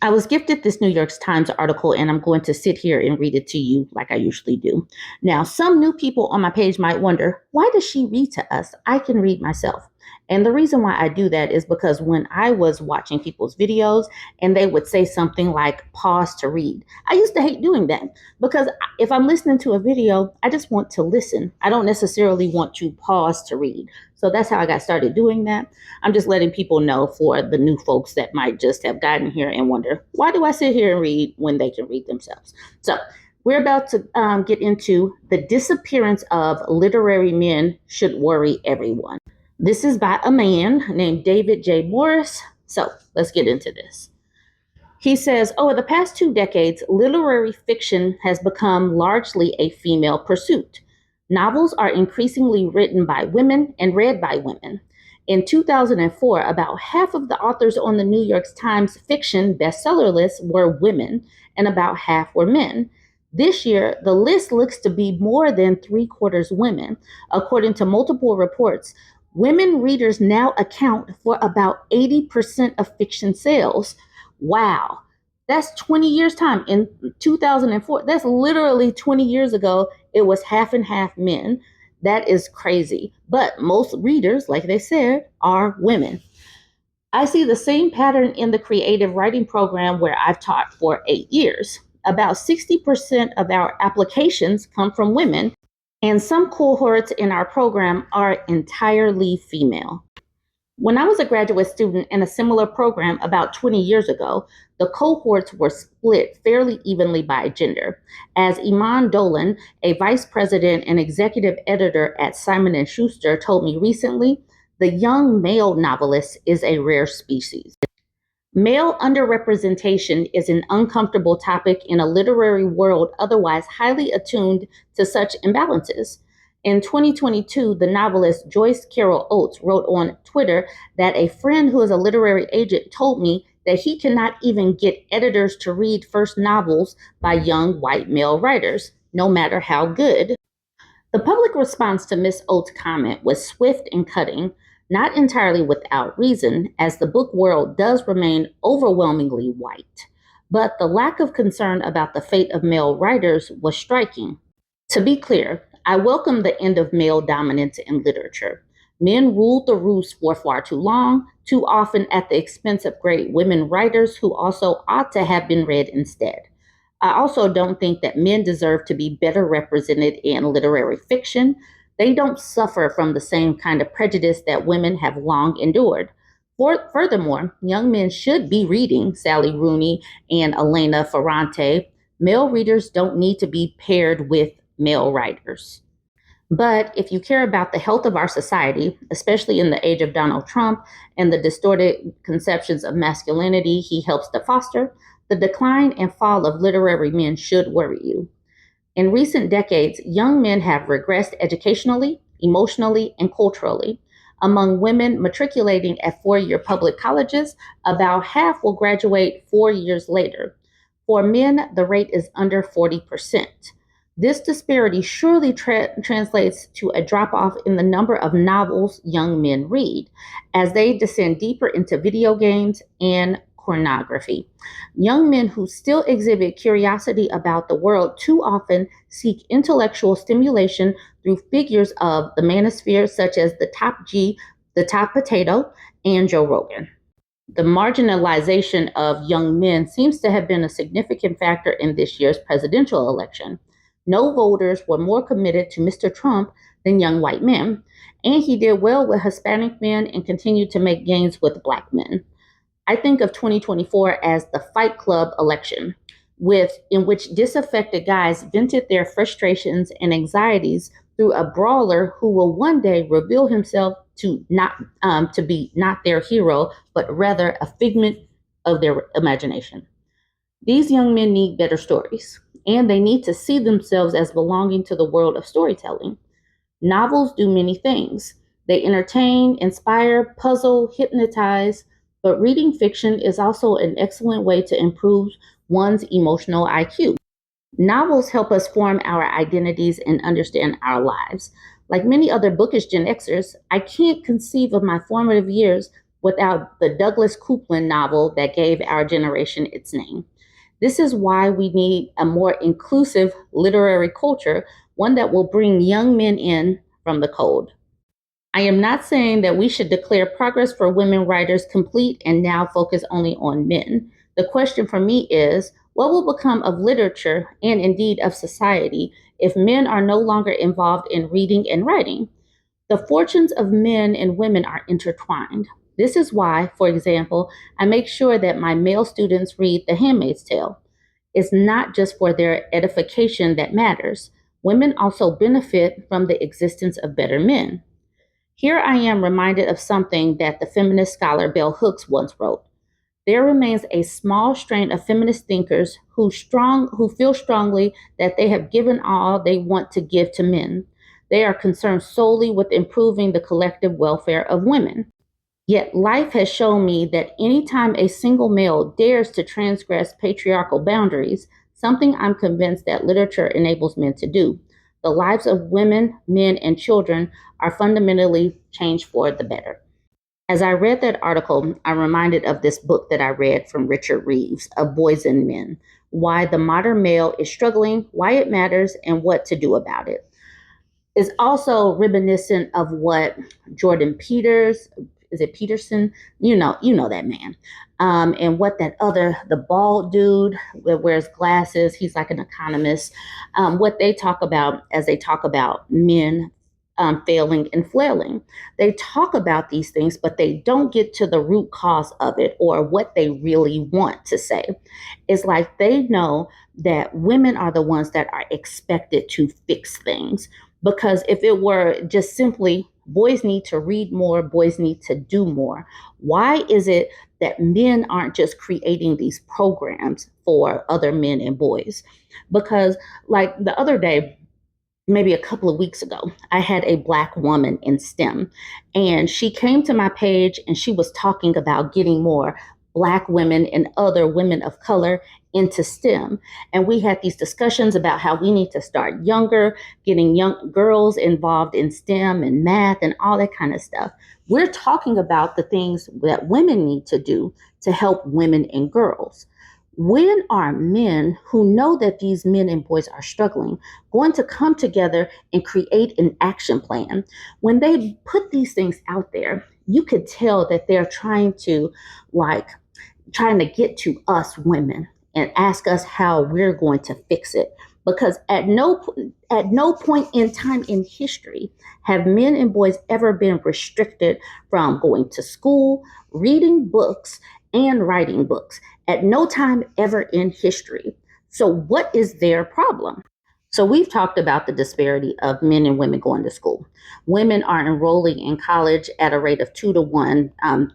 I was gifted this New York Times article, and I'm going to sit here and read it to you like I usually do. Now, some new people on my page might wonder, why does she read to us? I can read myself. And the reason why I do that is because when I was watching people's videos and they would say something like pause to read, I used to hate doing that because if I'm listening to a video, I just want to listen. I don't necessarily want to pause to read. So that's how I got started doing that. I'm just letting people know for the new folks that might just have gotten here and wonder, why do I sit here and read when they can read themselves? So we're about to get into the disappearance of literary men should worry everyone. This is by a man named David J. Morris. So let's get into this. He says, over the past 2 decades, literary fiction has become largely a female pursuit. Novels are increasingly written by women and read by women. In 2004, about half of the authors on the New York Times fiction bestseller list were women, and about half were men. This year, the list looks to be more than 3/4 women. According to multiple reports, women readers now account for about 80% of fiction sales. Wow. That's 20 years' time. In 2004, that's literally 20 years ago. It was half and half men. That is crazy. But most readers, like they said, are women. I see the same pattern in the creative writing program where I've taught for 8 years. About 60% of our applications come from women, and some cohorts in our program are entirely female. When I was a graduate student in a similar program about 20 years ago, the cohorts were split fairly evenly by gender. As Iman Dolan, a vice president and executive editor at Simon & Schuster, told me recently, the young male novelist is a rare species. Male underrepresentation is an uncomfortable topic in a literary world otherwise highly attuned to such imbalances. In 2022, the novelist Joyce Carol Oates wrote on Twitter that a friend who is a literary agent told me that he cannot even get editors to read first novels by young white male writers, no matter how good. The public response to Miss Oates' comment was swift and cutting, not entirely without reason, as the book world does remain overwhelmingly white. But the lack of concern about the fate of male writers was striking. To be clear, I welcome the end of male dominance in literature. Men ruled the roost for far too long, too often at the expense of great women writers who also ought to have been read instead. I also don't think that men deserve to be better represented in literary fiction. They don't suffer from the same kind of prejudice that women have long endured. Furthermore, young men should be reading Sally Rooney and Elena Ferrante. Male readers don't need to be paired with male writers. But if you care about the health of our society, especially in the age of Donald Trump and the distorted conceptions of masculinity he helps to foster, the decline and fall of literary men should worry you. In recent decades, young men have regressed educationally, emotionally, and culturally. Among women matriculating at 4-year public colleges, about half will graduate 4 years later. For men, the rate is under 40%. This disparity surely translates to a drop off in the number of novels young men read as they descend deeper into video games and pornography. Young men who still exhibit curiosity about the world too often seek intellectual stimulation through figures of the manosphere such as the Top G, the Top Potato, and Joe Rogan. The marginalization of young men seems to have been a significant factor in this year's presidential election. No voters were more committed to Mr. Trump than young white men, and he did well with Hispanic men and continued to make gains with Black men. I think of 2024 as the Fight Club election, in which disaffected guys vented their frustrations and anxieties through a brawler who will one day reveal himself to be not their hero, but rather a figment of their imagination. These young men need better stories, and they need to see themselves as belonging to the world of storytelling. Novels do many things. They entertain, inspire, puzzle, hypnotize, but reading fiction is also an excellent way to improve one's emotional IQ. Novels help us form our identities and understand our lives. Like many other bookish Gen Xers, I can't conceive of my formative years without the Douglas Coupland novel that gave our generation its name. This is why we need a more inclusive literary culture, one that will bring young men in from the cold. I am not saying that we should declare progress for women writers complete and now focus only on men. The question for me is what will become of literature and indeed of society if men are no longer involved in reading and writing? The fortunes of men and women are intertwined. This is why, for example, I make sure that my male students read The Handmaid's Tale. It's not just for their edification that matters. Women also benefit from the existence of better men. Here I am reminded of something that the feminist scholar Bell Hooks once wrote. There remains a small strain of feminist thinkers who feel strongly that they have given all they want to give to men. They are concerned solely with improving the collective welfare of women. Yet life has shown me that anytime a single male dares to transgress patriarchal boundaries, something I'm convinced that literature enables men to do, the lives of women, men, and children are fundamentally changed for the better. As I read that article, I'm reminded of this book that I read from Richard Reeves, Of Boys and Men: Why the Modern Male is Struggling, Why It Matters, and What to Do About It. It's also reminiscent of what Jordan Peters, is it Peterson? You know that man. And what that other, the bald dude that wears glasses, he's like an economist, what they talk about as they talk about men failing and flailing. They talk about these things, but they don't get to the root cause of it or what they really want to say. It's like they know that women are the ones that are expected to fix things. Because if it were just simply boys need to read more, boys need to do more, why is it that men aren't just creating these programs for other men and boys? Because, like the other day, maybe a couple of weeks ago, I had a Black woman in STEM, and she came to my page and she was talking about getting more Black women and other women of color into STEM. And we had these discussions about how we need to start younger, getting young girls involved in STEM and math and all that kind of stuff. We're talking about the things that women need to do to help women and girls. When are men who know that these men and boys are struggling going to come together and create an action plan? When they put these things out there, you could tell that they're trying to get to us women and ask us how we're going to fix it. Because at no point in time in history have men and boys ever been restricted from going to school, reading books, and writing books. At no time ever in history. So what is their problem? So we've talked about the disparity of men and women going to school. Women are enrolling in college at a rate of 2 to 1,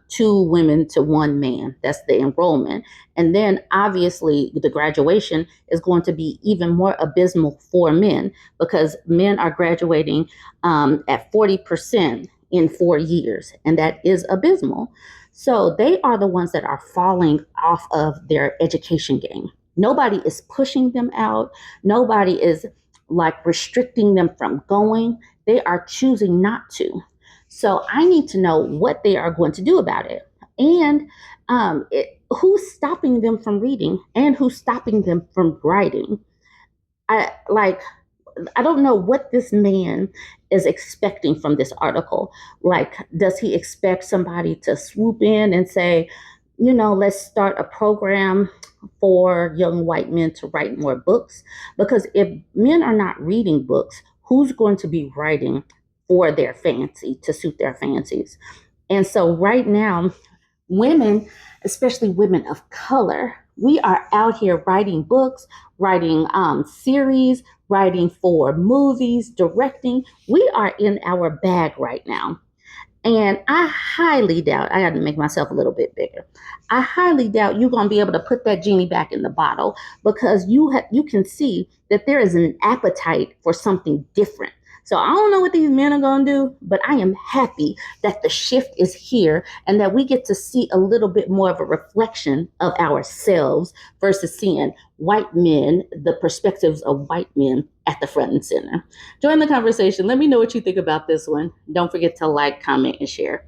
2 women to 1 man. That's the enrollment. And then obviously the graduation is going to be even more abysmal for men because men are graduating at 40% in 4 years. And that is abysmal. So they are the ones that are falling off of their education game. Nobody is pushing them out. Nobody is like restricting them from going. They are choosing not to. So I need to know what they are going to do about it. And who's stopping them from reading and who's stopping them from writing. I don't know what this man is expecting from this article. Like, does he expect somebody to swoop in and say, let's start a program for young white men to write more books? Because if men are not reading books, who's going to be writing for their fancy, to suit their fancies? And so right now, women, especially women of color, we are out here writing books, writing series, writing for movies, directing. We are in our bag right now. And I highly doubt, I got to make myself a little bit bigger. I highly doubt you're going to be able to put that genie back in the bottle because you can see that there is an appetite for something different. So I don't know what these men are going to do, but I am happy that the shift is here and that we get to see a little bit more of a reflection of ourselves versus seeing white men, the perspectives of white men at the front and center. Join the conversation. Let me know what you think about this one. Don't forget to like, comment, and share.